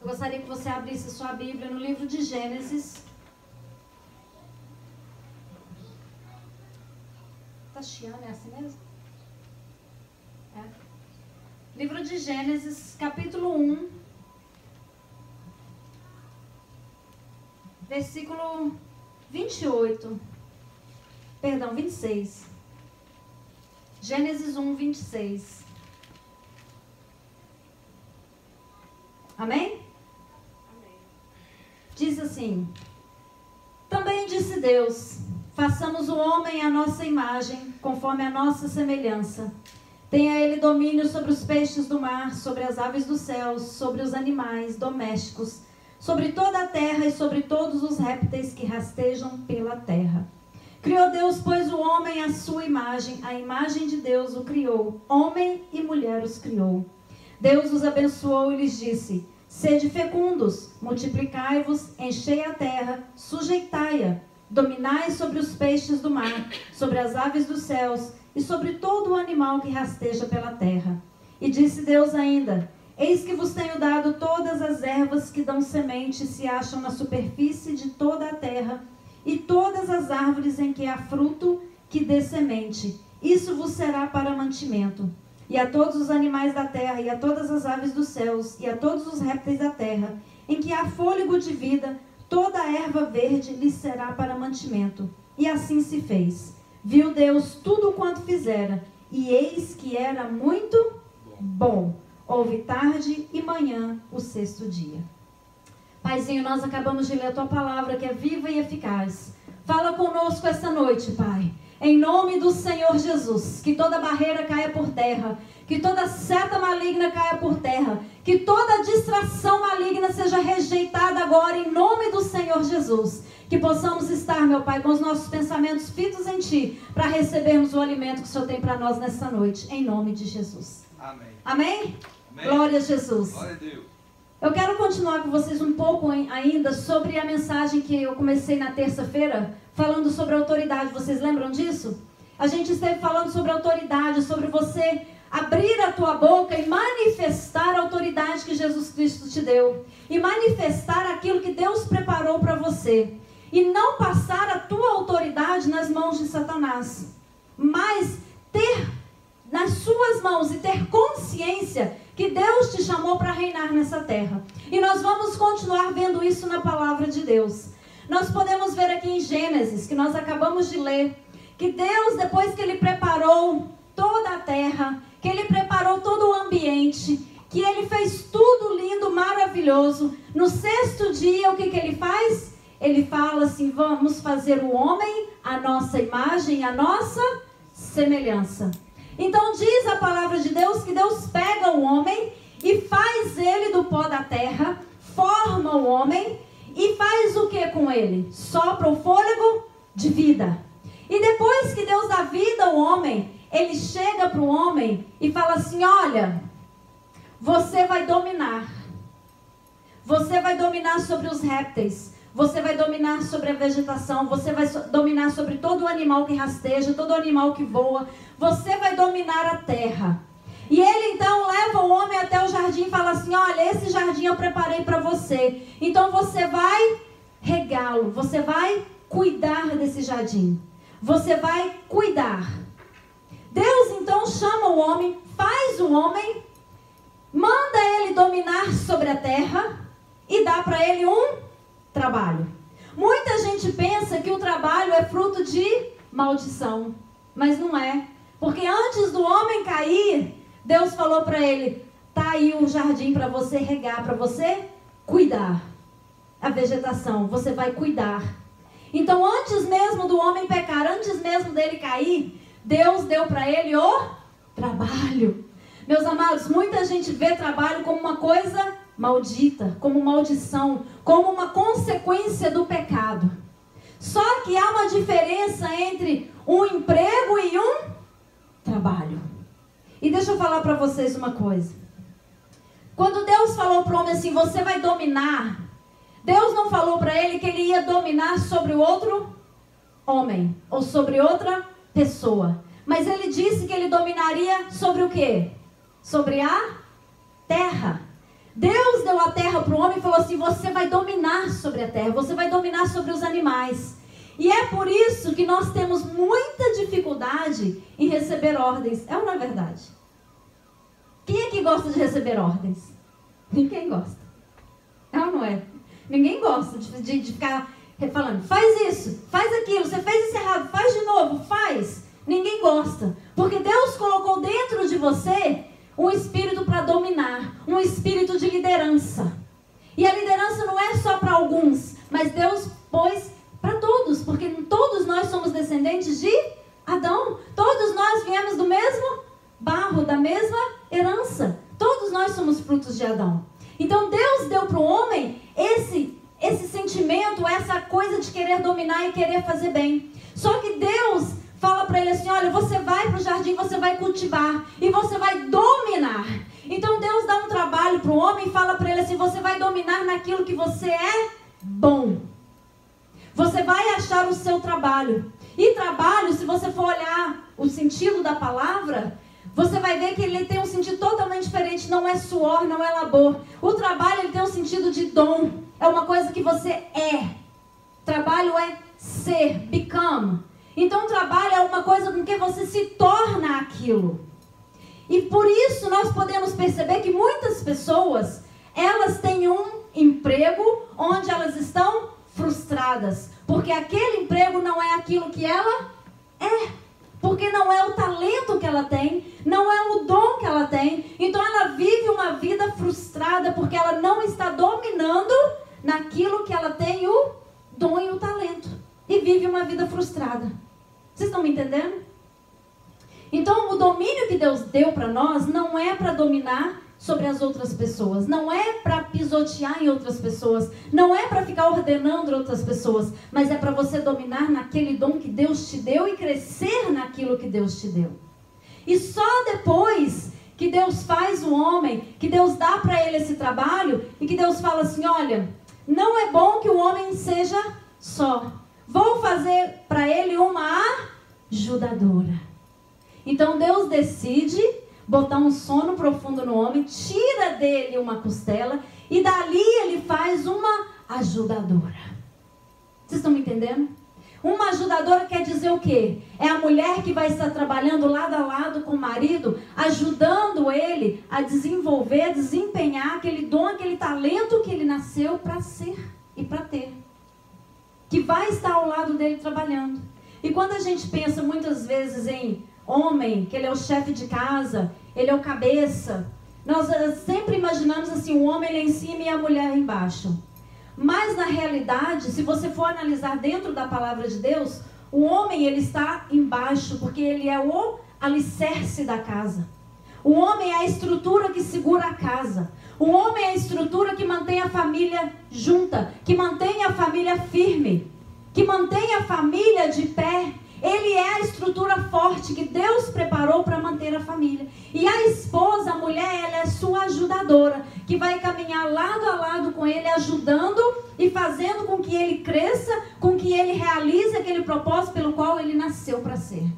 Eu gostaria que você abrisse sua Bíblia no livro de Gênesis. Tá chiando, é assim mesmo? É. Livro de Gênesis, capítulo 1, versículo 28. Perdão, 26. Gênesis 1, 26. Amém? Diz assim: também disse Deus: façamos o homem à nossa imagem, conforme a nossa semelhança. Tenha ele domínio sobre os peixes do mar, sobre as aves dos céus, sobre os animais domésticos, sobre toda a terra e sobre todos os répteis que rastejam pela terra. Criou Deus, pois, o homem à sua imagem, a imagem de Deus o criou, homem e mulher os criou. Deus os abençoou e lhes disse: sede fecundos, multiplicai-vos, enchei a terra, sujeitai-a, dominai sobre os peixes do mar, sobre as aves dos céus e sobre todo o animal que rasteja pela terra. E disse Deus ainda: eis que vos tenho dado todas as ervas que dão semente e se acham na superfície de toda a terra, e todas as árvores em que há fruto que dê semente. Isso vos será para mantimento. E a todos os animais da terra, e a todas as aves dos céus, e a todos os répteis da terra, em que há fôlego de vida, toda a erva verde lhes será para mantimento. E assim se fez. Viu Deus tudo quanto fizera, e eis que era muito bom. Houve tarde e manhã o sexto dia. Paizinho, nós acabamos de ler a Tua palavra, que é viva e eficaz. Fala conosco esta noite, Pai. Em nome do Senhor Jesus, que toda barreira caia por terra, que toda seta maligna caia por terra, que toda distração maligna seja rejeitada agora em nome do Senhor Jesus. Que possamos estar, meu Pai, com os nossos pensamentos fitos em Ti, para recebermos o alimento que o Senhor tem para nós nessa noite, em nome de Jesus. Amém. Amém? Amém. Glória a Jesus. Glória a Deus. Eu quero continuar com vocês um pouco ainda sobre a mensagem que eu comecei na terça-feira, falando sobre autoridade. Vocês lembram disso? A gente esteve falando sobre autoridade, sobre você abrir a tua boca e manifestar a autoridade que Jesus Cristo te deu. E manifestar aquilo que Deus preparou para você. E não passar a tua autoridade nas mãos de Satanás. Mas ter nas suas mãos e ter consciência que Deus te chamou para reinar nessa terra. E nós vamos continuar vendo isso na palavra de Deus. Nós podemos ver aqui em Gênesis, que nós acabamos de ler, que Deus, depois que Ele preparou toda a terra, que Ele preparou todo o ambiente, que Ele fez tudo lindo, maravilhoso, no sexto dia, o que Ele faz? Ele fala assim: vamos fazer o homem à nossa imagem, à nossa semelhança. Então diz a palavra de Deus que Deus pega o homem e faz ele do pó da terra, forma o homem e faz o que com ele? Sopra o fôlego de vida. E depois que Deus dá vida ao homem, Ele chega para o homem e fala assim: olha, você vai dominar. Você vai dominar sobre os répteis. Você vai dominar sobre a vegetação. Você vai dominar sobre todo o animal que rasteja, todo animal que voa. Você vai dominar a terra. E Ele então leva o homem até o jardim e fala assim: olha, esse jardim eu preparei para você. Então você vai regá-lo. Você vai cuidar desse jardim. Você vai cuidar. Deus então chama o homem, faz o homem, manda ele dominar sobre a terra e dá para ele um trabalho. Muita gente pensa que o trabalho é fruto de maldição, mas não é. Porque antes do homem cair, Deus falou para ele: tá aí o jardim para você regar, para você cuidar. A vegetação, você vai cuidar. Então antes mesmo do homem pecar, antes mesmo dele cair, Deus deu para ele o trabalho. Meus amados, muita gente vê trabalho como uma coisa maldita, como maldição, como uma consequência do pecado. Só que há uma diferença entre um emprego e um trabalho. E deixa eu falar para vocês uma coisa. Quando Deus falou para o homem assim: você vai dominar, Deus não falou para ele que ele ia dominar sobre o outro homem ou sobre outra pessoa. Mas ele disse que ele dominaria sobre o quê? Sobre a terra. Deus deu a terra para o homem e falou assim: você vai dominar sobre a terra, você vai dominar sobre os animais. E é por isso que nós temos muita dificuldade em receber ordens. É ou não é verdade? Quem é que gosta de receber ordens? Ninguém gosta. É ou não é? Ninguém gosta de ficar falando: faz isso, faz aquilo, você fez isso errado, faz de novo, faz. Ninguém gosta. Porque Deus colocou dentro de você um espírito para dominar, um espírito de liderança. E a liderança não é só para alguns, mas Deus pôs para todos, porque todos nós somos descendentes de Adão. Todos nós viemos do mesmo barro, da mesma herança. Todos nós somos frutos de Adão. Então Deus deu para o homem esse sentimento, essa coisa de querer dominar e querer fazer bem. Só que Deus fala para ele assim: olha, você vai para o jardim, você vai cultivar e você vai dominar. Então Deus dá um trabalho para o homem e fala para ele assim: você vai dominar naquilo que você é bom. Você vai achar o seu trabalho. E trabalho, se você for olhar o sentido da palavra, você vai ver que ele tem um sentido totalmente diferente. Não é suor, não é labor. O trabalho, ele tem um sentido de dom. É uma coisa que você é. Trabalho é ser, become. Então o trabalho é uma coisa com que você se torna aquilo. E por isso nós podemos perceber que muitas pessoas, elas têm um emprego onde elas estão frustradas. Porque aquele emprego não é aquilo que ela é. Porque não é o talento que ela tem, não é o dom que ela tem. Então ela vive uma vida frustrada porque ela não está dominando naquilo que ela tem o dom e o talento. E vive uma vida frustrada. Vocês estão me entendendo? Então o domínio que Deus deu para nós não é para dominar sobre as outras pessoas, não é para pisotear em outras pessoas, não é para ficar ordenando outras pessoas, mas é para você dominar naquele dom que Deus te deu e crescer naquilo que Deus te deu. E só depois que Deus faz o homem, que Deus dá para ele esse trabalho e que Deus fala assim: olha, não é bom que o homem seja só, vou fazer para ele uma ajudadora. Então Deus decide botar um sono profundo no homem, tira dele uma costela e dali ele faz uma ajudadora. Vocês estão me entendendo? Uma ajudadora quer dizer o quê? É a mulher que vai estar trabalhando lado a lado com o marido, ajudando ele a desenvolver, a desempenhar aquele dom, aquele talento que ele nasceu para ser e para ter. Que vai estar ao lado dele trabalhando. E quando a gente pensa muitas vezes em homem, que ele é o chefe de casa, ele é o cabeça, nós sempre imaginamos assim, o homem lá em cima e a mulher embaixo. Mas na realidade, se você for analisar dentro da palavra de Deus, o homem ele está embaixo, porque ele é o alicerce da casa. O homem é a estrutura que segura a casa. O homem é a estrutura que mantém a família junta, que mantém a família firme, que mantém a família de pé. Ele é a estrutura forte que Deus preparou para manter a família. E a esposa, a mulher, ela é sua ajudadora, que vai caminhar lado a lado com ele, ajudando e fazendo com que ele cresça, com que ele realize aquele propósito pelo qual ele nasceu para ser.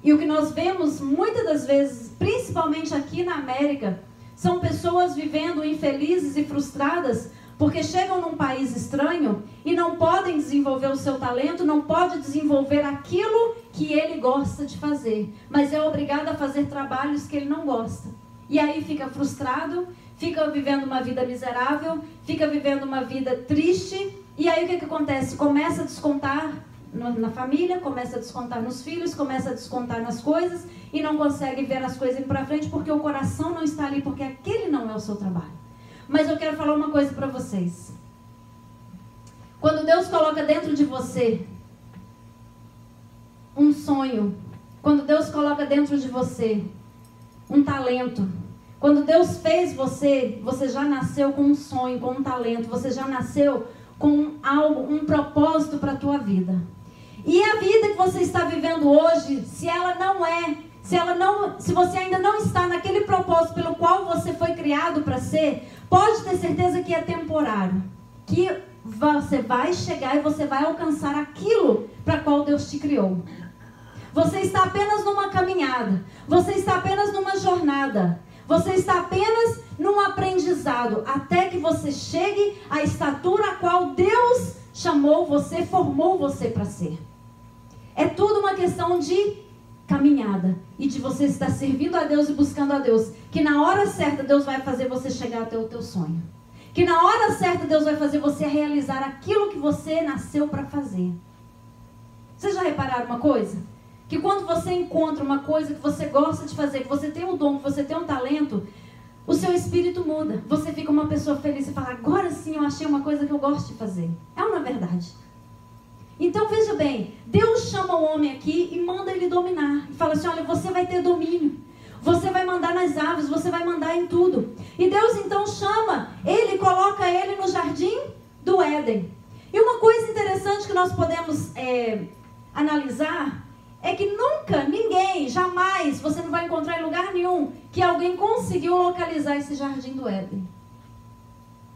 E o que nós vemos muitas das vezes, principalmente aqui na América, são pessoas vivendo infelizes e frustradas porque chegam num país estranho e não podem desenvolver o seu talento, não pode desenvolver aquilo que ele gosta de fazer, mas é obrigado a fazer trabalhos que ele não gosta. E aí fica frustrado, fica vivendo uma vida miserável, fica vivendo uma vida triste, e aí o que acontece? Começa a descontar na família, começa a descontar nos filhos, começa a descontar nas coisas, e não consegue ver as coisas indo para frente, porque o coração não está ali, porque aquele não é o seu trabalho. Mas eu quero falar uma coisa para vocês. Quando Deus coloca dentro de você um sonho, quando Deus coloca dentro de você um talento, quando Deus fez você, você já nasceu com um sonho, com um talento, você já nasceu com algo, um propósito para a tua vida. E a vida que você está vivendo hoje, se você ainda não está naquele propósito pelo qual você foi criado para ser, pode ter certeza que é temporário. Que você vai chegar e você vai alcançar aquilo para qual Deus te criou. Você está apenas numa caminhada. Você está apenas numa jornada. Você está apenas num aprendizado, até que você chegue à estatura a qual Deus chamou você, formou você para ser. É tudo uma questão de caminhada e de você estar servindo a Deus e buscando a Deus, que na hora certa Deus vai fazer você chegar até o teu sonho, que na hora certa Deus vai fazer você realizar aquilo que você nasceu para fazer. Vocês já repararam uma coisa? Que quando você encontra uma coisa que você gosta de fazer, que você tem um dom, que você tem um talento, o seu espírito muda. Você fica uma pessoa feliz e fala, agora sim eu achei uma coisa que eu gosto de fazer. É uma verdade. Então veja bem, Deus chama o homem aqui e manda ele dominar. E fala assim, olha, você vai ter domínio. Você vai mandar nas aves, você vai mandar em tudo. E Deus então chama ele, coloca ele no jardim do Éden. E uma coisa interessante que nós podemos analisar é que nunca, ninguém, jamais, você não vai encontrar em lugar nenhum que alguém conseguiu localizar esse jardim do Éden.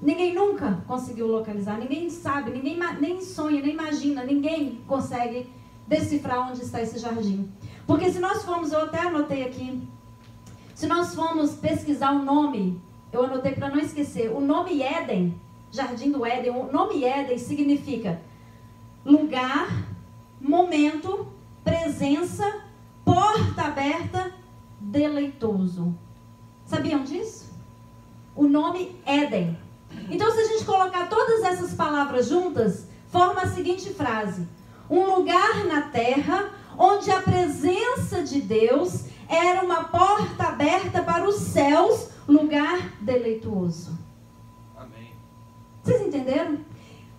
Ninguém nunca conseguiu localizar, ninguém sabe, ninguém nem sonha, nem imagina, ninguém consegue decifrar onde está esse jardim. Porque se nós formos, eu até anotei aqui, se nós formos pesquisar o nome, eu anotei para não esquecer, o nome Éden, Jardim do Éden, o nome Éden significa lugar, momento, presença, porta aberta, deleitoso. Sabiam disso? O nome Éden. Então, se a gente colocar todas essas palavras juntas, forma a seguinte frase: um lugar na terra onde a presença de Deus era uma porta aberta para os céus, lugar deleitoso. Amém. Vocês entenderam?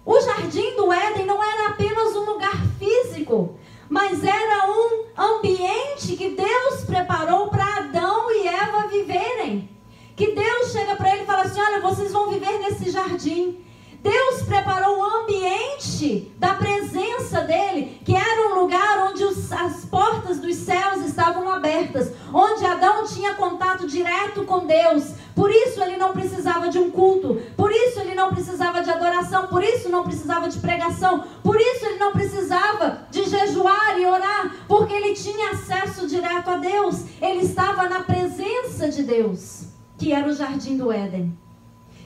O jardim do Éden não era apenas um lugar físico, mas era um ambiente que Deus preparou para Adão e Eva viverem. Que Deus chega para ele e fala assim, olha, vocês vão viver nesse jardim. Deus preparou o ambiente da presença dele, que era um lugar onde as portas dos céus estavam abertas, onde Adão tinha contato direto com Deus. Por isso ele não precisava de um culto, por isso ele não precisava de adoração, por isso não precisava de pregação, por isso ele não precisava de jejuar e orar, porque ele tinha acesso direto a Deus. Ele estava na presença de Deus, que era o jardim do Éden.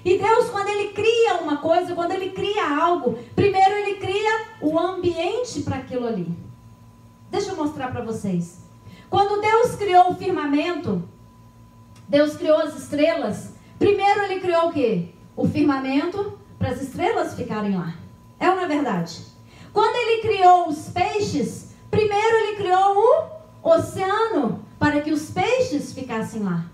E Deus, quando ele cria uma coisa, quando ele cria algo, primeiro ele cria o ambiente para aquilo ali. Deixa eu mostrar para vocês. Quando Deus criou o firmamento, Deus criou as estrelas, primeiro ele criou o quê? O firmamento para as estrelas ficarem lá. É ou não é verdade? Quando ele criou os peixes, primeiro ele criou o oceano para que os peixes ficassem lá.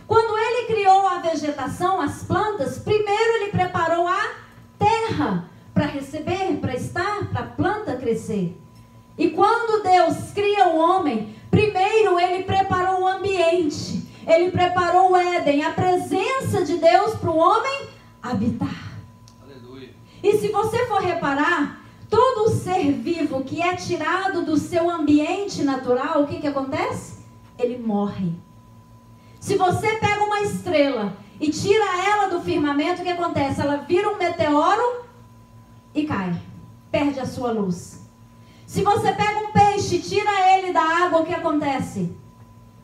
Quando ele criou a vegetação, as plantas, primeiro ele preparou a terra para receber, para estar, para a planta crescer. E quando Deus cria o homem, primeiro ele preparou o ambiente. Ele preparou o Éden, a presença de Deus para o homem habitar. Aleluia. E se você for reparar, todo ser vivo que é tirado do seu ambiente natural, o que acontece? Ele morre. Se você pega uma estrela e tira ela do firmamento, o que acontece? Ela vira um meteoro e cai. Perde a sua luz. Se você pega um peixe e tira ele da água, o que acontece?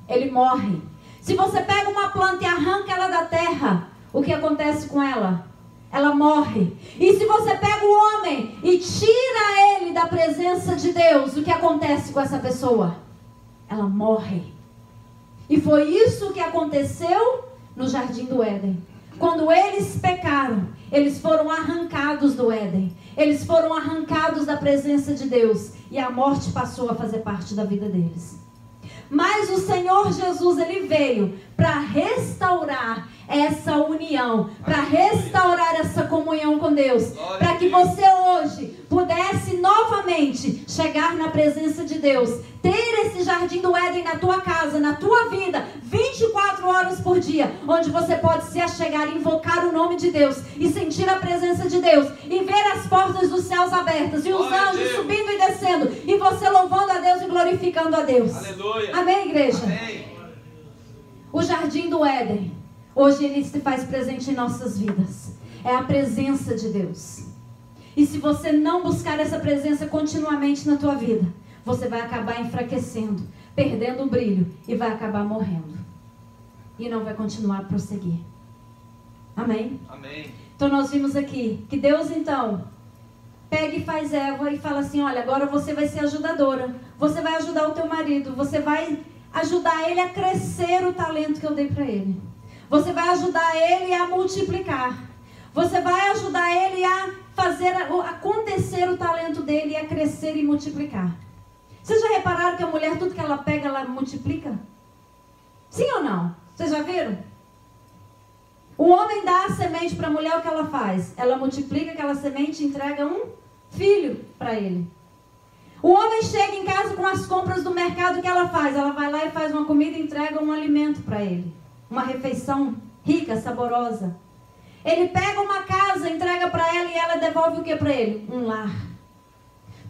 Ele morre. Se você pega uma planta e arranca ela da terra, o que acontece com ela? Ela morre. E se você pega o homem e tira ele da presença de Deus, o que acontece com essa pessoa? Ela morre. E foi isso que aconteceu no Jardim do Éden. Quando eles pecaram, eles foram arrancados do Éden. Eles foram arrancados da presença de Deus. E a morte passou a fazer parte da vida deles. Mas o Senhor Jesus, ele veio para restaurar essa união, para restaurar essa comunhão com Deus, para que você hoje pudesse novamente chegar na presença de Deus, ter esse jardim do Éden na tua casa, na tua vida, 24 horas por dia, onde você pode se achegar, invocar o nome de Deus e sentir a presença de Deus e ver as portas dos céus abertas e os anjos subindo e descendo e você louvando a Deus e glorificando a Deus. Aleluia. Amém, igreja? Amém. O jardim do Éden, hoje ele se faz presente em nossas vidas. É a presença de Deus. E se você não buscar essa presença continuamente na tua vida, você vai acabar enfraquecendo, perdendo o brilho e vai acabar morrendo. e não vai continuar a prosseguir. Amém? Amém. Então nós vimos aqui que Deus então pega e faz Eva e fala assim, olha, agora você vai ser ajudadora. Você vai ajudar o teu marido. Você vai ajudar ele a crescer o talento que eu dei para ele. Você vai ajudar ele a multiplicar. Você vai ajudar ele a fazer acontecer o talento dele e a crescer e multiplicar. Vocês já repararam que a mulher, tudo que ela pega, ela multiplica? Sim ou não? Vocês já viram? O homem dá a semente para a mulher, o que ela faz? Ela multiplica aquela semente e entrega um filho para ele. O homem chega em casa com as compras do mercado, o que ela faz? Ela vai lá e faz uma comida e entrega um alimento para ele. Uma refeição rica, saborosa. Ele pega uma casa, entrega para ela e ela devolve o que para ele? Um lar.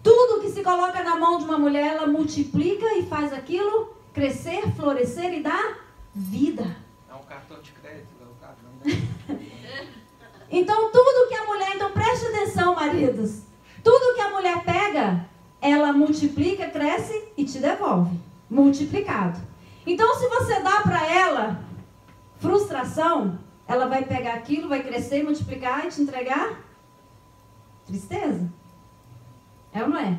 Tudo que se coloca na mão de uma mulher, ela multiplica e faz aquilo crescer, florescer e dar vida. É um cartão de crédito. Então tudo que a mulher, então preste atenção, maridos, tudo que a mulher pega, ela multiplica, cresce e te devolve, multiplicado. Então se você dá para ela frustração, ela vai pegar aquilo, vai crescer, multiplicar e te entregar tristeza. É ou não é?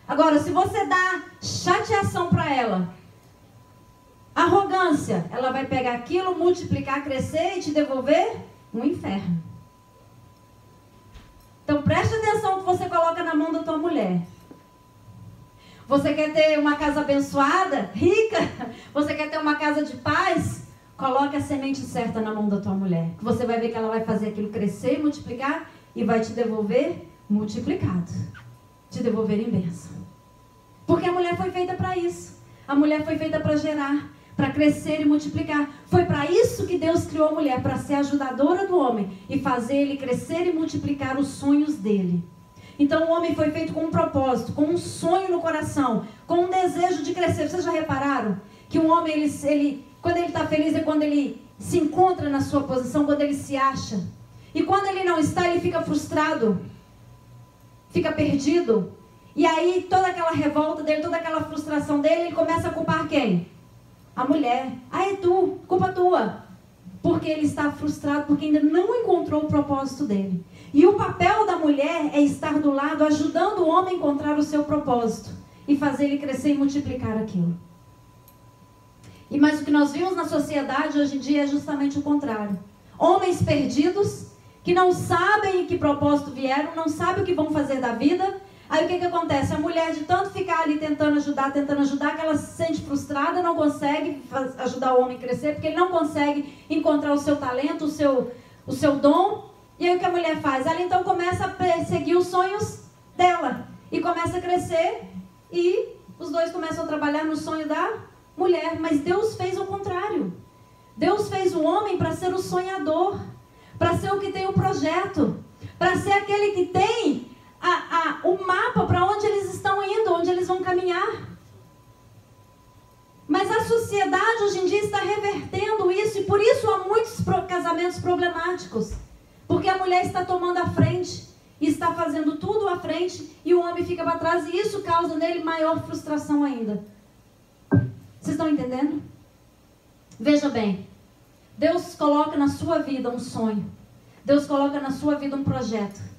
Agora, se você dá chateação para ela, arrogância, ela vai pegar aquilo, multiplicar, crescer e te devolver um inferno. Então preste atenção no que você coloca na mão da tua mulher. Você quer ter uma casa abençoada, rica? Você quer ter uma casa de paz? Coloque a semente certa na mão da tua mulher. Você vai ver que ela vai fazer aquilo crescer, multiplicar e vai te devolver multiplicado. Te devolver em bênção. Porque a mulher foi feita para isso. A mulher foi feita para gerar, para crescer e multiplicar. Foi para isso que Deus criou a mulher, para ser ajudadora do homem e fazer ele crescer e multiplicar os sonhos dele. Então o homem foi feito com um propósito, com um sonho no coração, com um desejo de crescer. Vocês já repararam que um homem, quando ele está feliz é quando ele se encontra na sua posição, quando ele se acha. E quando ele não está, ele fica frustrado, fica perdido. E aí toda aquela revolta dele, toda aquela frustração dele, ele começa a culpar quem? A mulher. Ah, é tu, culpa tua. Porque ele está frustrado, porque ainda não encontrou o propósito dele. E o papel da mulher é estar do lado, ajudando o homem a encontrar o seu propósito. E fazer ele crescer e multiplicar aquilo. E mas o que nós vimos na sociedade hoje em dia é justamente o contrário. Homens perdidos, que não sabem em que propósito vieram, não sabem o que vão fazer da vida. Aí o que acontece? A mulher, de tanto ficar ali tentando ajudar, que ela se sente frustrada, não consegue ajudar o homem a crescer, porque ele não consegue encontrar o seu talento, o seu dom. E aí o que a mulher faz? Ela então começa a perseguir os sonhos dela. E começa a crescer e os dois começam a trabalhar no sonho da mulher. Mas Deus fez o contrário. Deus fez o homem para ser o sonhador, para ser o que tem o projeto, para ser aquele que tem o mapa para onde eles estão indo, onde eles vão caminhar. Mas a sociedade hoje em dia está revertendo isso, e por isso há muitos casamentos problemáticos. Porque a mulher está tomando a frente, e está fazendo tudo à frente, e o homem fica para trás, e isso causa nele maior frustração ainda. Vocês estão entendendo? Veja bem, Deus coloca na sua vida um sonho. Deus coloca na sua vida um projeto.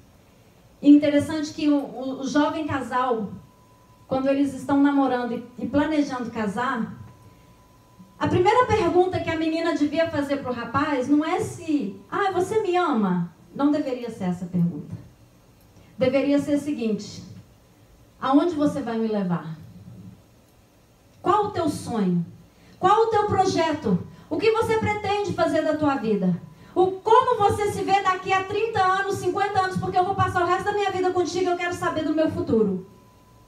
E interessante que o jovem casal, quando eles estão namorando e planejando casar, a primeira pergunta que a menina devia fazer para o rapaz não é se, você me ama? Não deveria ser essa pergunta. Deveria ser a seguinte: aonde você vai me levar? Qual o teu sonho? Qual o teu projeto? O que você pretende fazer da tua vida? Como você se vê daqui a 30 anos, 50 anos, porque eu vou passar o resto da minha vida contigo, eu quero saber do meu futuro.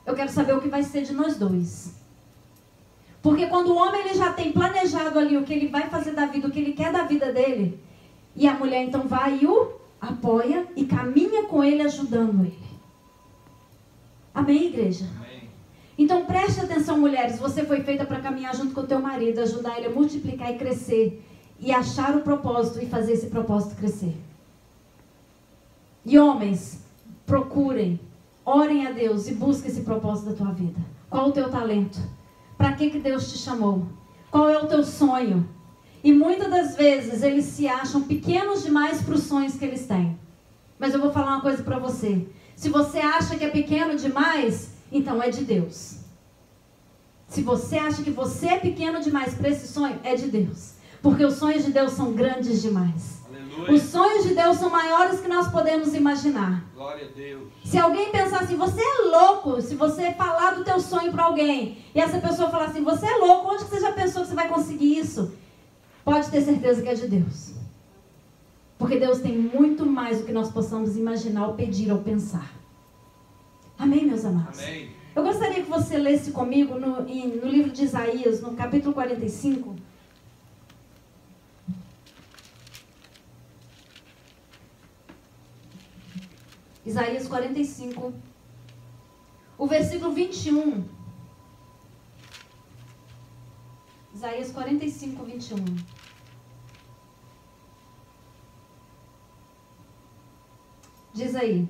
Eu quero saber o que vai ser de nós dois. Porque quando o homem ele já tem planejado ali o que ele vai fazer da vida, o que ele quer da vida dele, e a mulher então vai e o apoia e caminha com ele, ajudando ele. Amém, igreja? Amém. Então preste atenção, mulheres, você foi feita para caminhar junto com o teu marido, ajudar ele a multiplicar e crescer, e achar o propósito e fazer esse propósito crescer. E homens, procurem, orem a Deus e busquem esse propósito da tua vida. Qual o teu talento? Para que Deus te chamou? Qual é o teu sonho? E muitas das vezes eles se acham pequenos demais para os sonhos que eles têm. Mas eu vou falar uma coisa para você. Se você acha que é pequeno demais, então é de Deus. Se você acha que você é pequeno demais para esse sonho, é de Deus. Porque os sonhos de Deus são grandes demais. Aleluia. Os sonhos de Deus são maiores que nós podemos imaginar. Glória a Deus. Se alguém pensar assim, você é louco, se você falar do teu sonho para alguém, e essa pessoa falar assim, você é louco, onde que você já pensou que você vai conseguir isso? Pode ter certeza que é de Deus. Porque Deus tem muito mais do que nós possamos imaginar, ou pedir, ou pensar. Amém, meus amados? Amém. Eu gostaria que você lesse comigo no livro de Isaías, no capítulo 45. Isaías 45, o versículo 21. Isaías 45, 21. Diz aí: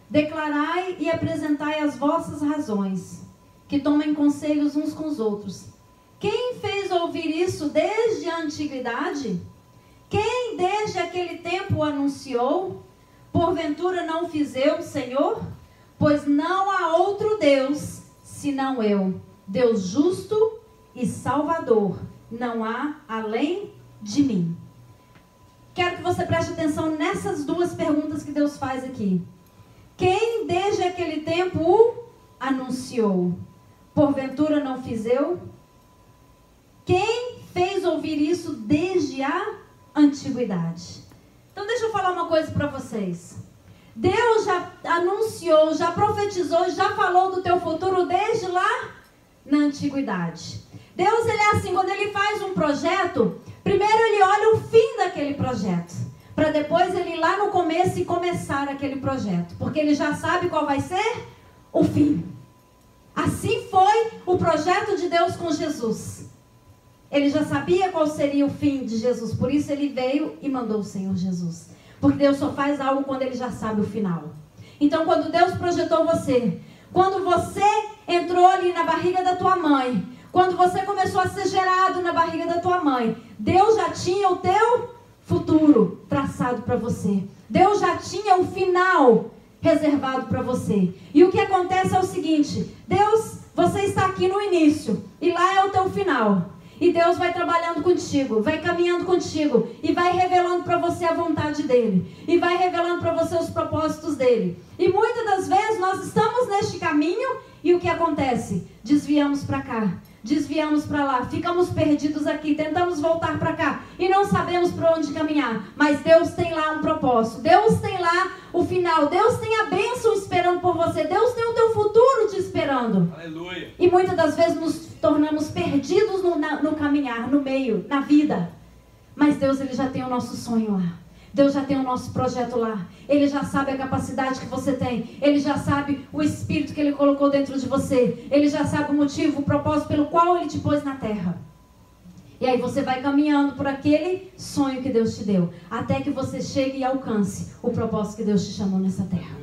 declarai e apresentai as vossas razões, que tomem conselhos uns com os outros. Quem fez ouvir isso desde a antiguidade? Quem desde aquele tempo o anunciou? Porventura não fiz eu, Senhor? Pois não há outro Deus, senão eu, Deus justo e salvador. Não há além de mim. Quero que você preste atenção nessas duas perguntas que Deus faz aqui. Quem desde aquele tempo o anunciou? Porventura não fiz eu? Quem fez ouvir isso desde a antiguidade? Então deixa eu falar uma coisa para vocês. Deus já anunciou, já profetizou, já falou do teu futuro desde lá na antiguidade. Deus, ele é assim, quando ele faz um projeto, primeiro ele olha o fim daquele projeto, para depois ele ir lá no começo e começar aquele projeto, porque ele já sabe qual vai ser o fim. Assim foi o projeto de Deus com Jesus. Ele já sabia qual seria o fim de Jesus, por isso ele veio e mandou o Senhor Jesus. Porque Deus só faz algo quando ele já sabe o final. Então, quando Deus projetou você, quando você entrou ali na barriga da tua mãe, quando você começou a ser gerado na barriga da tua mãe, Deus já tinha o teu futuro traçado para você. Deus já tinha o final reservado para você. E o que acontece é o seguinte: Deus, você está aqui no início e lá é o teu final. E Deus vai trabalhando contigo, vai caminhando contigo e vai revelando para você a vontade dele. E vai revelando para você os propósitos dele. E muitas das vezes nós estamos neste caminho e o que acontece? Desviamos para cá, desviamos para lá, ficamos perdidos aqui, tentamos voltar para cá e não sabemos para onde caminhar. Mas Deus tem lá um propósito, Deus tem lá o final, Deus tem a bênção esperando por você, Deus tem o teu futuro te esperando. Aleluia. E muitas das vezes nos tornamos perdidos no caminhar, no meio, na vida. Mas Deus, ele já tem o nosso sonho lá. Deus já tem o nosso projeto lá. Ele já sabe a capacidade que você tem. Ele já sabe o espírito que ele colocou dentro de você. Ele já sabe o motivo, o propósito pelo qual ele te pôs na terra. E aí você vai caminhando por aquele sonho que Deus te deu, até que você chegue e alcance o propósito que Deus te chamou nessa terra.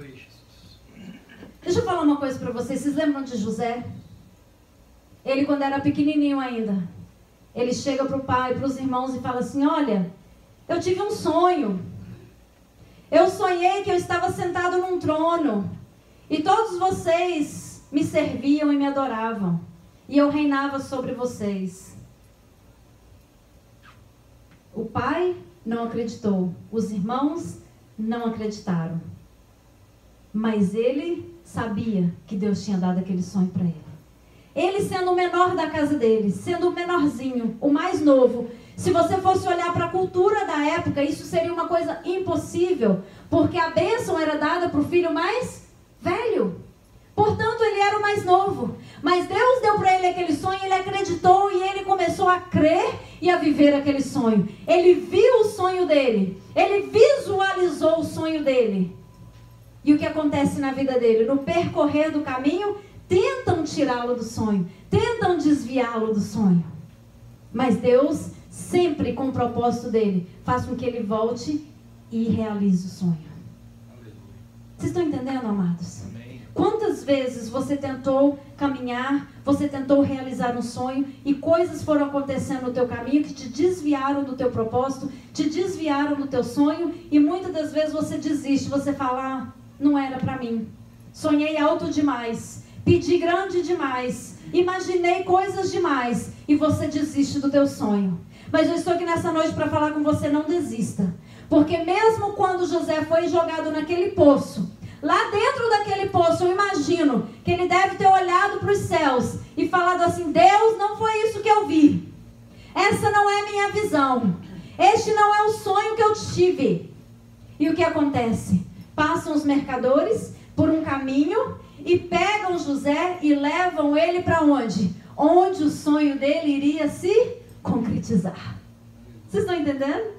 Deixa eu falar uma coisa para vocês. Vocês lembram de José? Ele, quando era pequenininho ainda, ele chega para o pai, para os irmãos e fala assim: olha, eu tive um sonho. Eu sonhei que eu estava sentado num trono e todos vocês me serviam e me adoravam. E eu reinava sobre vocês. O pai não acreditou. Os irmãos não acreditaram. Mas ele sabia que Deus tinha dado aquele sonho para ele. Ele sendo o menor da casa dele, sendo o menorzinho, o mais novo. Se você fosse olhar para a cultura da época, isso seria uma coisa impossível, porque a bênção era dada para o filho mais velho. Portanto, ele era o mais novo. Mas Deus deu para ele aquele sonho, ele acreditou e ele começou a crer e a viver aquele sonho. Ele viu o sonho dele, ele visualizou o sonho dele. E o que acontece na vida dele? No percorrer do caminho, tentam tirá-lo do sonho, tentam desviá-lo do sonho. Mas Deus, sempre com o propósito dele, faz com que ele volte e realize o sonho. Aleluia. Vocês estão entendendo, amados? Amém. Quantas vezes você tentou caminhar, você tentou realizar um sonho e coisas foram acontecendo no teu caminho que te desviaram do teu propósito, te desviaram do teu sonho e muitas das vezes você desiste, você fala, não era para mim. Sonhei alto demais, pedi grande demais, imaginei coisas demais e você desiste do teu sonho. Mas eu estou aqui nessa noite para falar com você, não desista. Porque mesmo quando José foi jogado naquele poço, lá dentro daquele poço, eu imagino que ele deve ter olhado para os céus e falado assim, Deus, não foi isso que eu vi. Essa não é a minha visão. Este não é o sonho que eu tive. E o que acontece? Passam os mercadores por um caminho e pegam José e levam ele para onde? Onde o sonho dele iria se concretizar. Vocês estão entendendo?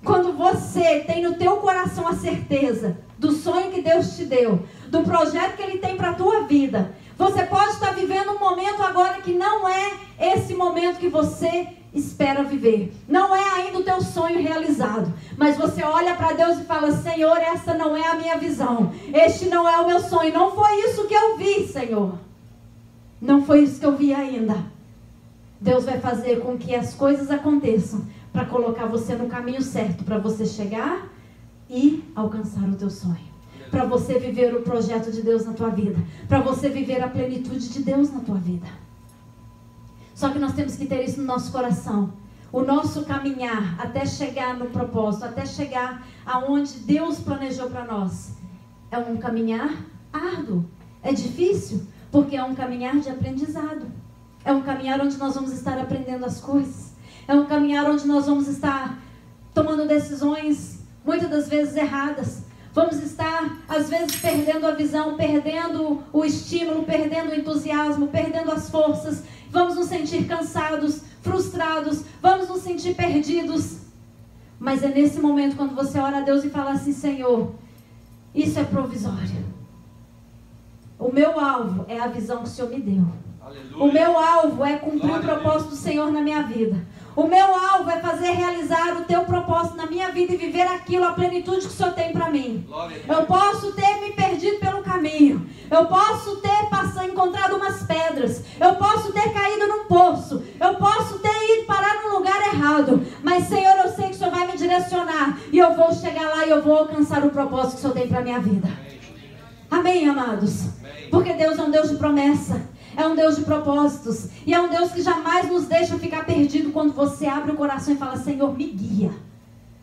Quando você tem no teu coração a certeza do sonho que Deus te deu, do projeto que Ele tem para a tua vida, você pode estar vivendo um momento agora que não é esse momento que você espera viver. Não é ainda o teu sonho realizado. Mas você olha para Deus e fala, Senhor, essa não é a minha visão. Este não é o meu sonho. Não foi isso que eu vi, Senhor. Não foi isso que eu vi ainda. Deus vai fazer com que as coisas aconteçam para colocar você no caminho certo, para você chegar e alcançar o teu sonho. Para você viver o projeto de Deus na tua vida. Para você viver a plenitude de Deus na tua vida. Só que nós temos que ter isso no nosso coração. O nosso caminhar até chegar no propósito, até chegar aonde Deus planejou para nós, é um caminhar árduo. É difícil, porque é um caminhar de aprendizado. É um caminhar onde nós vamos estar aprendendo as coisas. É um caminhar onde nós vamos estar tomando decisões, muitas das vezes erradas. Vamos estar, às vezes, perdendo a visão, perdendo o estímulo, perdendo o entusiasmo, perdendo as forças. Vamos nos sentir cansados, frustrados, vamos nos sentir perdidos. Mas é nesse momento quando você ora a Deus e fala assim, Senhor, isso é provisório. O meu alvo é a visão que o Senhor me deu. Aleluia. O meu alvo é cumprir o propósito do Senhor na minha vida. O meu alvo é fazer realizar o teu propósito na minha vida e viver aquilo, a plenitude que o Senhor tem para mim. Eu posso ter me perdido pelo caminho. Eu posso ter encontrado umas pedras. Eu posso ter caído num poço. Eu posso ter ido parar num lugar errado. Mas, Senhor, eu sei que o Senhor vai me direcionar. E eu vou chegar lá e eu vou alcançar o propósito que o Senhor tem para a minha vida. Amém, amados? Porque Deus é um Deus de promessa. É um Deus de propósitos. E é um Deus que jamais nos deixa ficar perdido quando você abre o coração e fala, Senhor, me guia.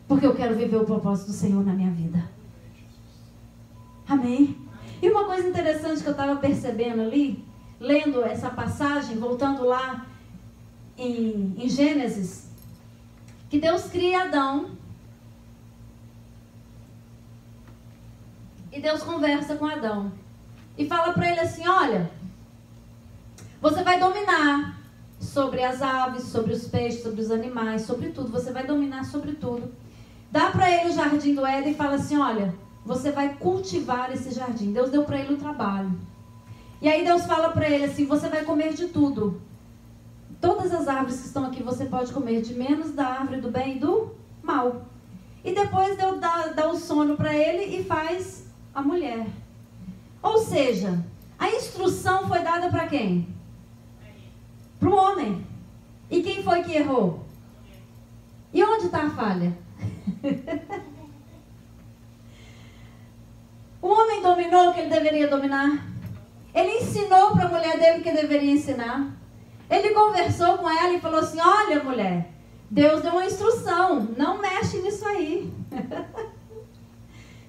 Porque eu quero viver o propósito do Senhor na minha vida. Amém? E uma coisa interessante que eu estava percebendo ali, lendo essa passagem, voltando lá em Gênesis, que Deus cria Adão. E Deus conversa com Adão. E fala para ele assim, olha, você vai dominar sobre as aves, sobre os peixes, sobre os animais, sobre tudo. Você vai dominar sobre tudo. Dá para ele o jardim do Éden e fala assim, olha, você vai cultivar esse jardim. Deus deu para ele o trabalho. E aí Deus fala para ele assim, você vai comer de tudo. Todas as árvores que estão aqui você pode comer, de menos da árvore do bem e do mal. E depois Deus dá o sono para ele e faz a mulher. Ou seja, a instrução foi dada para quem? Para o homem. E quem foi que errou? E onde está a falha? O homem dominou o que ele deveria dominar. Ele ensinou para a mulher dele o que deveria ensinar. Ele conversou com ela e falou assim, olha mulher, Deus deu uma instrução, não mexe nisso aí.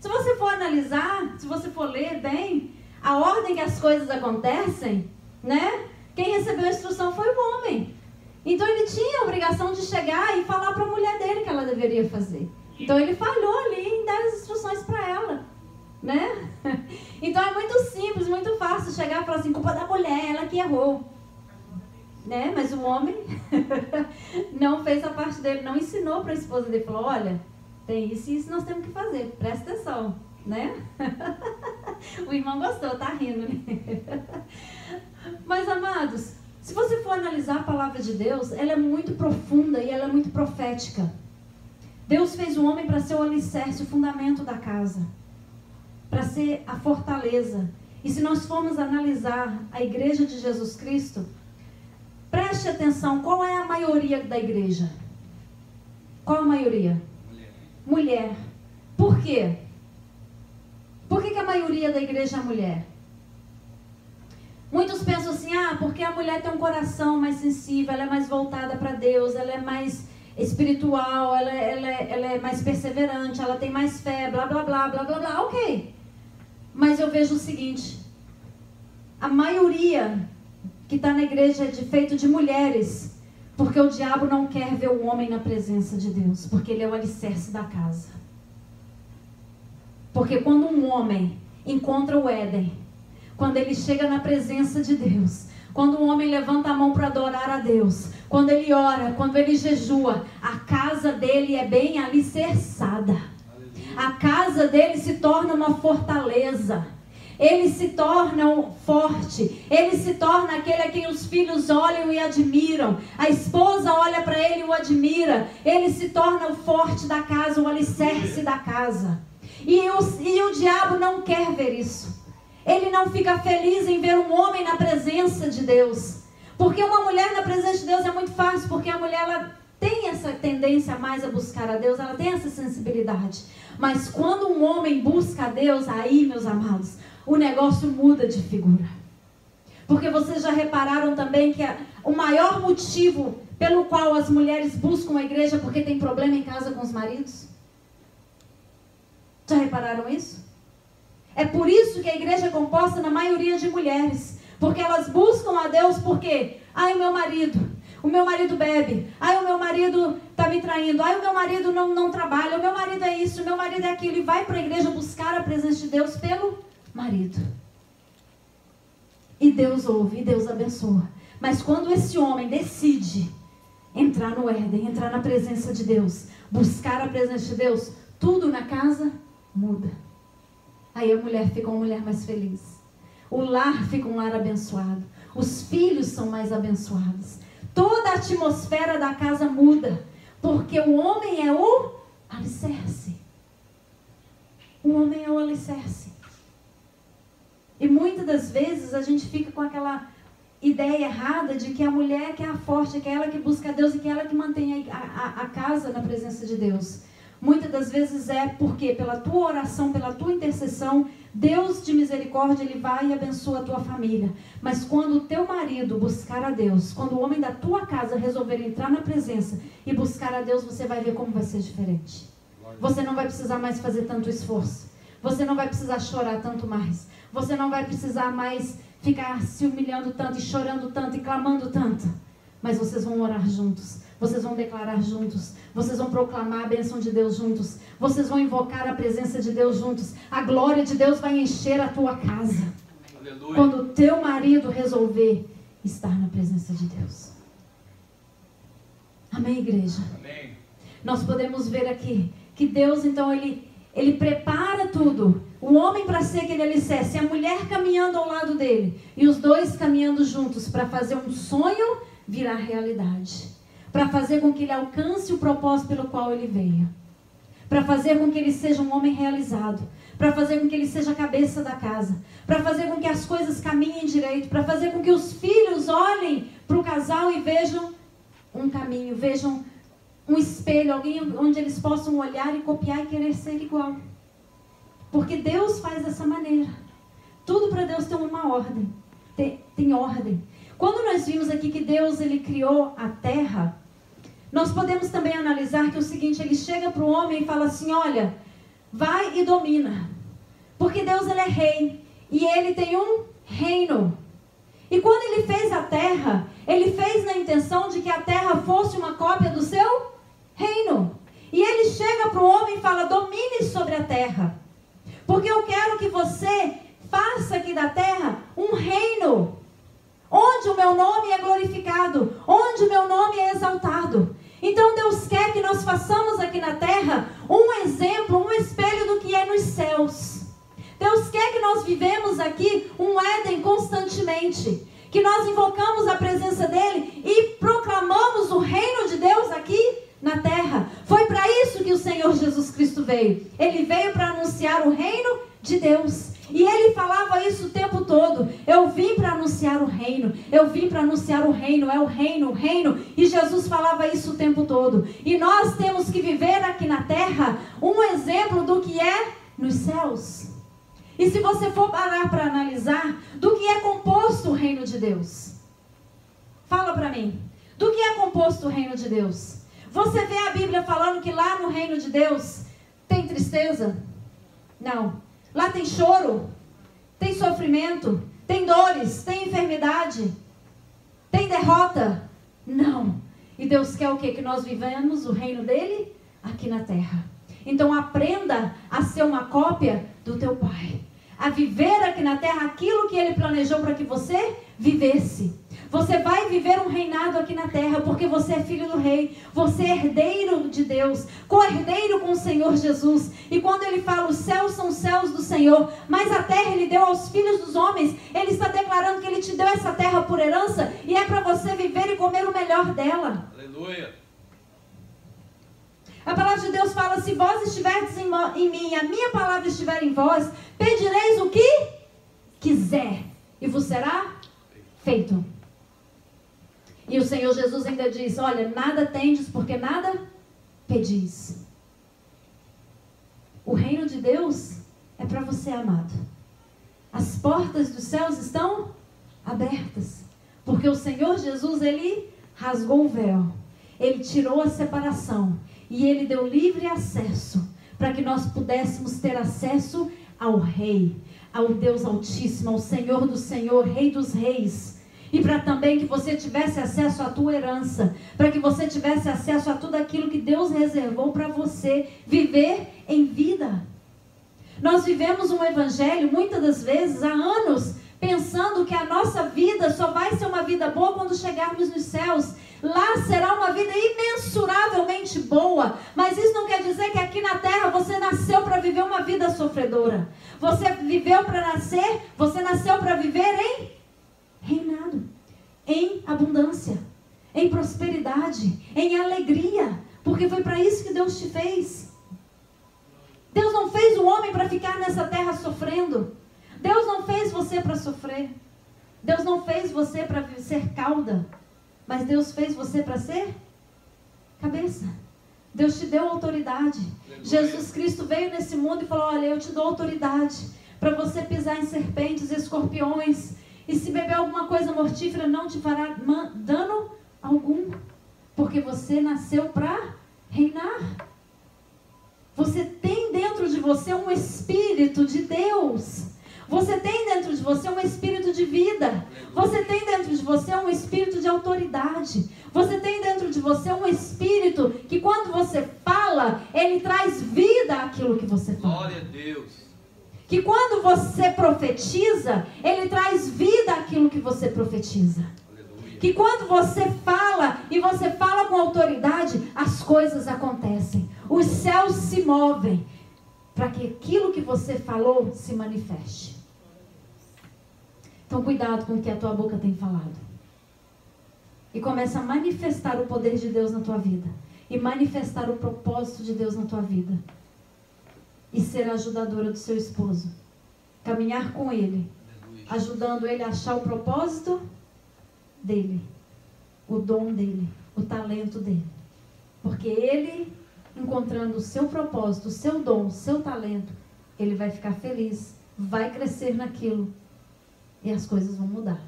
Se você for analisar, se você for ler bem, a ordem que as coisas acontecem, né? Quem recebeu a instrução foi o homem. Então ele tinha a obrigação de chegar e falar para a mulher dele que ela deveria fazer. Então ele falhou ali em dar as instruções para ela, né? Então é muito simples, muito fácil chegar e falar assim, culpa da mulher, ela que errou, né? Mas o homem não fez a parte dele, não ensinou para a esposa dele, falou, olha, tem isso e isso nós temos que fazer, presta atenção, né? O irmão gostou, tá rindo, né? Mas, amados, se você for analisar a palavra de Deus, ela é muito profunda e ela é muito profética. Deus fez o homem para ser o alicerce, o fundamento da casa. Para ser a fortaleza. E se nós formos analisar a igreja de Jesus Cristo, preste atenção, qual é a maioria da igreja? Qual a maioria? Mulher. Por quê? Por que a maioria da igreja é mulher? Muitos pensam assim, porque a mulher tem um coração mais sensível, ela é mais voltada para Deus, ela é mais espiritual, ela é mais perseverante, ela tem mais fé, blá, blá, blá, blá, blá, blá. Ok. Mas eu vejo o seguinte, a maioria que está na igreja é feito de mulheres, porque o diabo não quer ver o homem na presença de Deus, porque ele é o alicerce da casa. Porque quando um homem encontra o Éden, quando ele chega na presença de Deus, quando um homem levanta a mão para adorar a Deus, quando ele ora, quando ele jejua, a casa dele é bem alicerçada. A casa dele se torna uma fortaleza. Ele se torna forte. Ele se torna aquele a quem os filhos olham e admiram. A esposa olha para ele e o admira. Ele se torna o forte da casa, o alicerce da casa. E o diabo não quer ver isso. Ele não fica feliz em ver um homem na presença de Deus. Porque uma mulher na presença de Deus é muito fácil. Porque a mulher ela tem essa tendência mais a buscar a Deus. Ela tem essa sensibilidade. Mas quando um homem busca a Deus, aí, meus amados, o negócio muda de figura. Porque vocês já repararam também que o maior motivo pelo qual as mulheres buscam a igreja é porque tem problema em casa com os maridos? Já repararam isso? É por isso que a igreja é composta na maioria de mulheres. Porque elas buscam a Deus porque, o meu marido bebe, o meu marido está me traindo, o meu marido não trabalha, o meu marido é isso, o meu marido é aquilo. E vai para a igreja buscar a presença de Deus pelo marido. E Deus ouve, e Deus abençoa. Mas quando esse homem decide entrar no Éden, entrar na presença de Deus, buscar a presença de Deus, tudo na casa muda. Aí a mulher fica uma mulher mais feliz. O lar fica um lar abençoado. Os filhos são mais abençoados. Toda a atmosfera da casa muda. Porque o homem é o alicerce. O homem é o alicerce. E muitas das vezes a gente fica com aquela ideia errada de que a mulher que é a forte, que é ela que busca a Deus e que é ela que mantém a casa na presença de Deus. Muitas das vezes é porque pela tua oração, pela tua intercessão, Deus de misericórdia, Ele vai e abençoa a tua família. Mas quando o teu marido buscar a Deus, quando o homem da tua casa resolver entrar na presença e buscar a Deus, você vai ver como vai ser diferente. Você não vai precisar mais fazer tanto esforço. Você não vai precisar chorar tanto mais. Você não vai precisar mais ficar se humilhando tanto e chorando tanto e clamando tanto. Mas vocês vão orar juntos. Vocês vão declarar juntos. Vocês vão proclamar a bênção de Deus juntos. Vocês vão invocar a presença de Deus juntos. A glória de Deus vai encher a tua casa. Aleluia. Quando o teu marido resolver estar na presença de Deus. Amém, igreja? Amém. Nós podemos ver aqui que Deus, então, Ele prepara tudo. O homem para ser aquele alicerce, a mulher caminhando ao lado dele. E os dois caminhando juntos para fazer um sonho virar realidade. Para fazer com que ele alcance o propósito pelo qual ele veio. Para fazer com que ele seja um homem realizado. Para fazer com que ele seja a cabeça da casa. Para fazer com que as coisas caminhem direito. Para fazer com que os filhos olhem para o casal e vejam um caminho. Vejam um espelho, alguém onde eles possam olhar e copiar e querer ser igual. Porque Deus faz dessa maneira. Tudo para Deus tem uma ordem. Tem ordem. Quando nós vimos aqui que Deus ele criou a terra, nós podemos também analisar que é o seguinte, ele chega para o homem e fala assim, olha, vai e domina. Porque Deus ele é rei e ele tem um reino. E quando ele fez a terra, ele fez na intenção de que a terra fosse uma cópia do seu reino. E ele chega para o homem e fala, domine sobre a terra. Porque eu quero que você faça aqui da terra um reino. Onde o meu nome é glorificado. Onde o meu nome é exaltado. Então Deus quer que nós façamos aqui na terra um exemplo, um espelho do que é nos céus. Deus quer que nós vivemos aqui um Éden constantemente. Que nós invocamos a presença dEle e proclamamos o reino de Deus aqui na terra. Foi para isso que o Senhor Jesus Cristo veio. Ele veio para anunciar o reino de de Deus. E ele falava isso o tempo todo. Eu vim para anunciar o reino. Eu vim para anunciar o reino. É o reino, o reino. E Jesus falava isso o tempo todo. E nós temos que viver aqui na terra um exemplo do que é nos céus. E se você for parar para analisar do que é composto o reino de Deus. Fala para mim. Do que é composto o reino de Deus? Você vê a Bíblia falando que lá no reino de Deus tem tristeza? Não. Lá tem choro, tem sofrimento, tem dores, tem enfermidade, tem derrota? Não. E Deus quer o quê? Que nós vivamos o reino dele aqui na terra. Então aprenda a ser uma cópia do teu Pai. A viver aqui na terra aquilo que ele planejou para que você vivesse. Você vai viver um reinado aqui na terra, porque você é filho do rei, você é herdeiro de Deus, co-herdeiro com o Senhor Jesus. E quando ele fala, os céus são os céus do Senhor, mas a terra ele deu aos filhos dos homens, ele está declarando que ele te deu essa terra por herança, e é para você viver e comer o melhor dela. Aleluia. A palavra de Deus fala, se vós estiverdes em mim, a minha palavra estiver em vós, pedireis o que quiser, e vos será feito. E o Senhor Jesus ainda diz, olha, nada tendes porque nada pedis. O reino de Deus é para você, amado. As portas dos céus estão abertas. Porque o Senhor Jesus, ele rasgou o véu. Ele tirou a separação. E ele deu livre acesso para que nós pudéssemos ter acesso ao Rei, ao Deus Altíssimo, ao Senhor do Senhor, Rei dos Reis. E para também que você tivesse acesso à tua herança, para que você tivesse acesso a tudo aquilo que Deus reservou para você viver em vida. Nós vivemos um evangelho, muitas das vezes, há anos, pensando que a nossa vida só vai ser uma vida boa quando chegarmos nos céus. Lá será uma vida imensuravelmente boa, mas isso não quer dizer que aqui na terra você nasceu para viver uma vida sofredora. Você viveu para nascer, você nasceu para viver em reinado, em abundância, em prosperidade, em alegria, porque foi para isso que Deus te fez. Deus não fez o homem para ficar nessa terra sofrendo. Deus não fez você para sofrer. Deus não fez você para ser cauda, mas Deus fez você para ser cabeça. Deus te deu autoridade. Jesus Cristo veio nesse mundo e falou, olha, eu te dou autoridade para você pisar em serpentes e escorpiões. E se beber alguma coisa mortífera, não te fará dano algum. Porque você nasceu para reinar. Você tem dentro de você um Espírito de Deus. Você tem dentro de você um espírito de vida. Você tem dentro de você um espírito de autoridade. Você tem dentro de você um espírito que quando você fala, ele traz vida àquilo que você fala. Glória a Deus. Que quando você profetiza, ele traz vida àquilo que você profetiza. Aleluia. Que quando você fala, e você fala com autoridade, as coisas acontecem. Os céus se movem para que aquilo que você falou se manifeste. Então cuidado com o que a tua boca tem falado. E começa a manifestar o poder de Deus na tua vida. E manifestar o propósito de Deus na tua vida. E ser a ajudadora do seu esposo. Caminhar com ele. Ajudando ele a achar o propósito dele. O dom dele. O talento dele. Porque ele, encontrando o seu propósito, o seu dom, o seu talento, ele vai ficar feliz. Vai crescer naquilo. E as coisas vão mudar.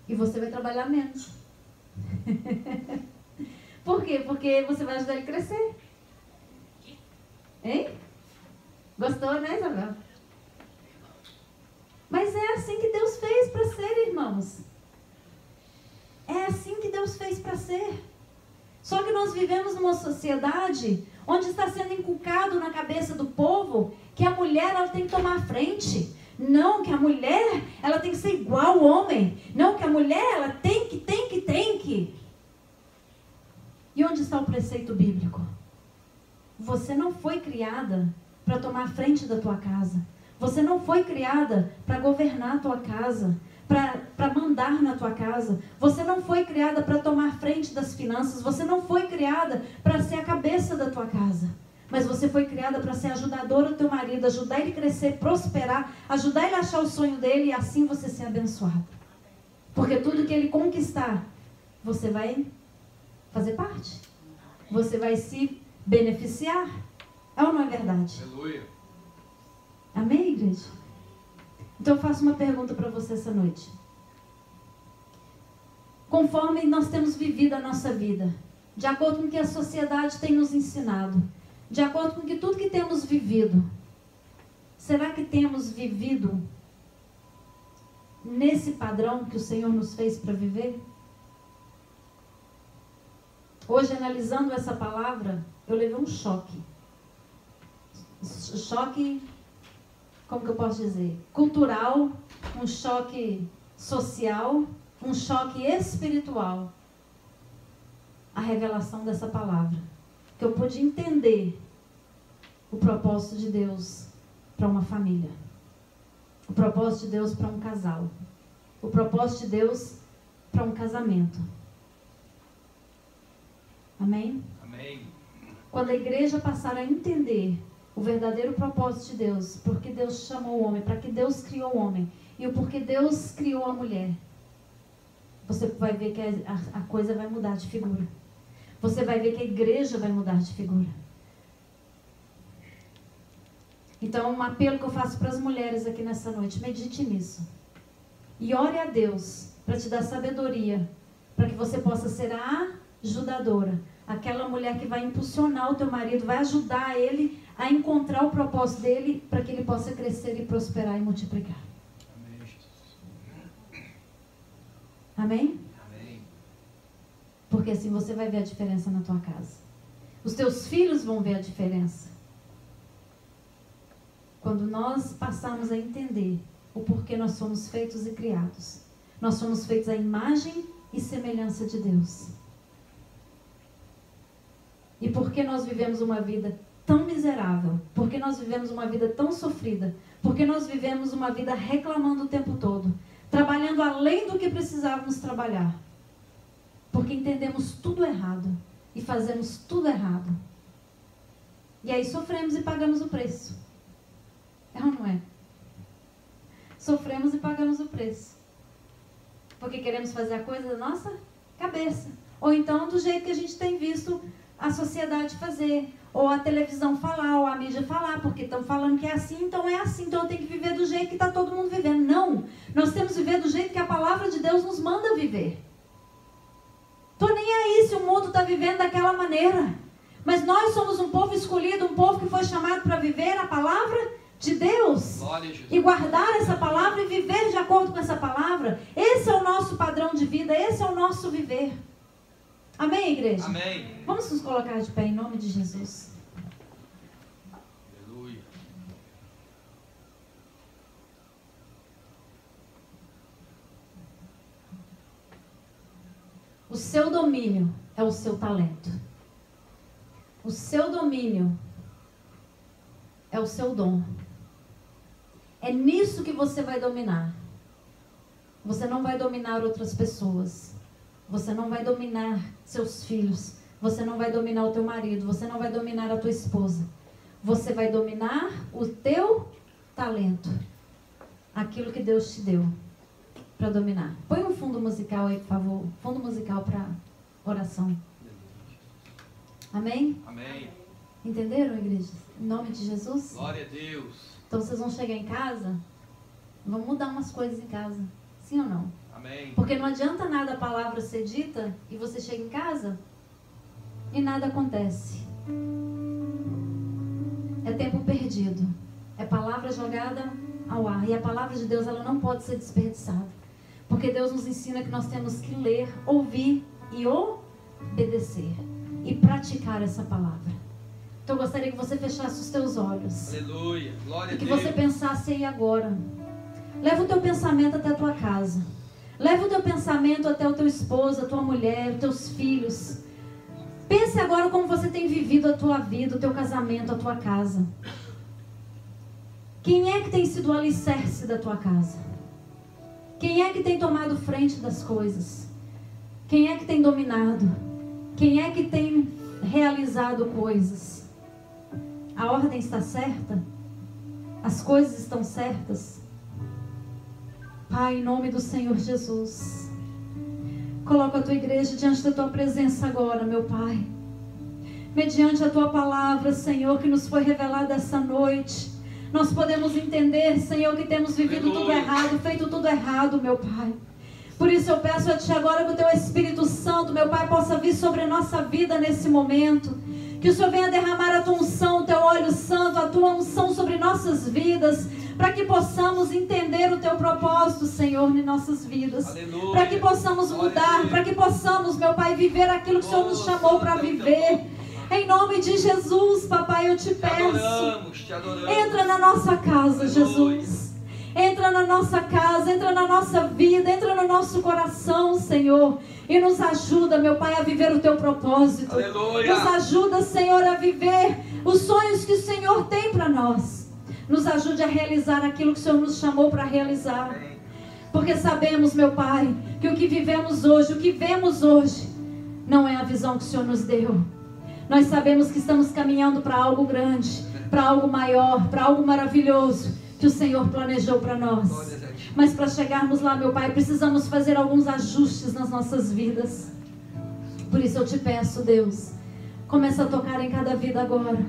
E você vai trabalhar menos. Por quê? Porque você vai ajudar ele a crescer. Hein? Gostou, né, Isabel? Mas é assim que Deus fez para ser, irmãos. É assim que Deus fez para ser. Só que nós vivemos numa sociedade onde está sendo inculcado na cabeça do povo que a mulher ela tem que tomar a frente. Não, que a mulher ela tem que ser igual ao homem. Não, que a mulher ela tem que. E onde está o preceito bíblico? Você não foi criada para tomar a frente da tua casa. Você não foi criada para governar a tua casa, para mandar na tua casa. Você não foi criada para tomar frente das finanças. Você não foi criada para ser a cabeça da tua casa. Mas você foi criada para ser ajudadora do teu marido, ajudar ele a crescer, prosperar, ajudar ele a achar o sonho dele e assim você ser abençoado. Porque tudo que ele conquistar, você vai fazer parte. Você vai se beneficiar. É ou não é verdade? Aleluia. Amém, igreja? Então eu faço uma pergunta para você essa noite. Conforme nós temos vivido a nossa vida, de acordo com o que a sociedade tem nos ensinado, de acordo com que tudo que temos vivido, será que temos vivido nesse padrão que o Senhor nos fez para viver? Hoje, analisando essa palavra, eu levei um choque. Choque, como que eu posso dizer? Cultural, um choque social, um choque espiritual. A revelação dessa palavra. Que eu pude entender o propósito de Deus para uma família. O propósito de Deus para um casal. O propósito de Deus para um casamento. Amém? Amém. Quando a igreja passar a entender o verdadeiro propósito de Deus, porque Deus chamou o homem, para que Deus criou o homem, e o porquê Deus criou a mulher, você vai ver que a coisa vai mudar de figura. Você vai ver que a igreja vai mudar de figura. Então, um apelo que eu faço para as mulheres aqui nessa noite, medite nisso. E ore a Deus para te dar sabedoria, para que você possa ser a ajudadora. Aquela mulher que vai impulsionar o teu marido, vai ajudar ele a encontrar o propósito dele, para que ele possa crescer e prosperar e multiplicar. Amém, Jesus. Amém? Amém. Porque assim você vai ver a diferença na tua casa. Os teus filhos vão ver a diferença. Quando nós passarmos a entender o porquê nós somos feitos e criados. Nós somos feitos à imagem e semelhança de Deus. E porque nós vivemos uma vida tão miserável, porque nós vivemos uma vida tão sofrida, porque nós vivemos uma vida reclamando o tempo todo, trabalhando além do que precisávamos trabalhar, porque entendemos tudo errado e fazemos tudo errado. E aí sofremos e pagamos o preço. É ou não é? Sofremos e pagamos o preço. Porque queremos fazer a coisa da nossa cabeça. Ou então do jeito que a gente tem visto a sociedade fazer. Ou a televisão falar, ou a mídia falar. Porque estão falando que é assim, então é assim. Então eu tenho que viver do jeito que está todo mundo vivendo. Não! Nós temos que viver do jeito que a palavra de Deus nos manda viver. Tô nem aí se o mundo está vivendo daquela maneira. Mas nós somos um povo escolhido, um povo que foi chamado para viver a palavra de Deus. E guardar essa palavra e viver de acordo com essa palavra. Esse é o nosso padrão de vida, esse é o nosso viver. Amém, igreja? Amém. Vamos nos colocar de pé em nome de Jesus. Aleluia. O seu domínio é o seu talento. O seu domínio é o seu dom. É nisso que você vai dominar. Você não vai dominar outras pessoas. Você não vai dominar seus filhos. Você não vai dominar o teu marido. Você não vai dominar a tua esposa. Você vai dominar o teu talento. Aquilo que Deus te deu para dominar. Põe um fundo musical aí, por favor. Fundo musical para oração. Amém? Amém. Entenderam, igreja? Em nome de Jesus? Glória a Deus. Então vocês vão chegar em casa, vão mudar umas coisas em casa. Sim ou não? Amém. Porque não adianta nada a palavra ser dita e você chega em casa e nada acontece. É tempo perdido. É palavra jogada ao ar. E a palavra de Deus, ela não pode ser desperdiçada. Porque Deus nos ensina que nós temos que ler, ouvir e obedecer. E praticar essa palavra. Então eu gostaria que você fechasse os teus olhos. Aleluia. Glória a E que Deus. você pensasse aí agora. Leva o teu pensamento até a tua casa. Leva o teu pensamento até o teu esposo, a tua mulher, os teus filhos. Pense agora como você tem vivido a tua vida, o teu casamento, a tua casa. Quem é que tem sido o alicerce da tua casa? Quem é que tem tomado frente das coisas? Quem é que tem dominado? Quem é que tem realizado coisas? A ordem está certa? As coisas estão certas? Pai, em nome do Senhor Jesus, coloca a tua igreja diante da tua presença agora, meu Pai. Mediante a tua palavra, Senhor, que nos foi revelada essa noite, nós podemos entender, Senhor, que temos vivido tudo errado, feito tudo errado, meu Pai. Por isso eu peço a Ti agora que o Teu Espírito Santo, meu Pai, possa vir sobre a nossa vida nesse momento. Que o Senhor venha derramar a Tua unção, o Teu óleo santo, a Tua unção sobre nossas vidas, para que possamos entender o Teu propósito, Senhor, em nossas vidas. Para que possamos mudar, para que possamos, meu Pai, viver aquilo que o Senhor nos chamou para viver. Em nome de Jesus, papai, eu te peço. Te adoramos. Entra na nossa casa, Jesus. Entra na nossa casa, entra na nossa vida, entra no nosso coração, Senhor. E nos ajuda, meu Pai, a viver o Teu propósito. Aleluia. Nos ajuda, Senhor, a viver os sonhos que o Senhor tem para nós. Nos ajude a realizar aquilo que o Senhor nos chamou para realizar. Porque sabemos, meu Pai, que o que vivemos hoje, o que vemos hoje, não é a visão que o Senhor nos deu. Nós sabemos que estamos caminhando para algo grande, para algo maior, para algo maravilhoso que o Senhor planejou para nós. Mas para chegarmos lá, meu Pai, precisamos fazer alguns ajustes nas nossas vidas. Por isso eu te peço, Deus, começa a tocar em cada vida agora.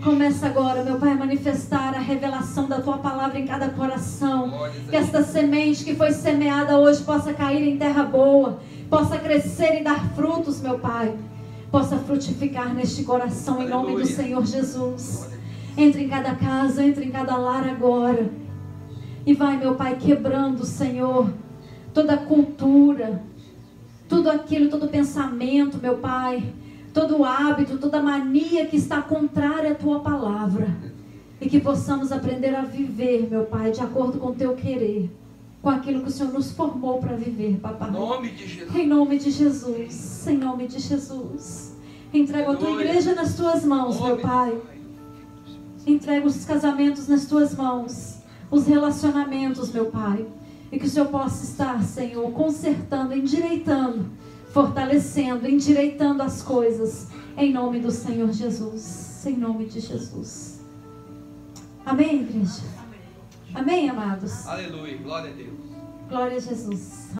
Começa agora, meu Pai, a manifestar a revelação da Tua palavra em cada coração. Que esta semente que foi semeada hoje possa cair em terra boa, possa crescer e dar frutos, meu Pai. Possa frutificar neste coração, em nome do Senhor Jesus. Entre em cada casa, entre em cada lar agora. E vai, meu Pai, quebrando, Senhor, toda cultura, tudo aquilo, todo pensamento, meu Pai, todo hábito, toda mania que está contrária à Tua palavra. E que possamos aprender a viver, meu Pai, de acordo com o Teu querer, com aquilo que o Senhor nos formou para viver, papai. Em nome de Jesus. Em nome de Jesus, em nome de Jesus. Entrego a Tua igreja nas Tuas mãos, meu Pai. Entrego os casamentos nas Tuas mãos, os relacionamentos, meu Pai. E que o Senhor possa estar, Senhor, consertando, endireitando, fortalecendo, endireitando as coisas. Em nome do Senhor Jesus. Em nome de Jesus. Amém, igreja? Amém, amados? Aleluia. Glória a Deus. Glória a Jesus.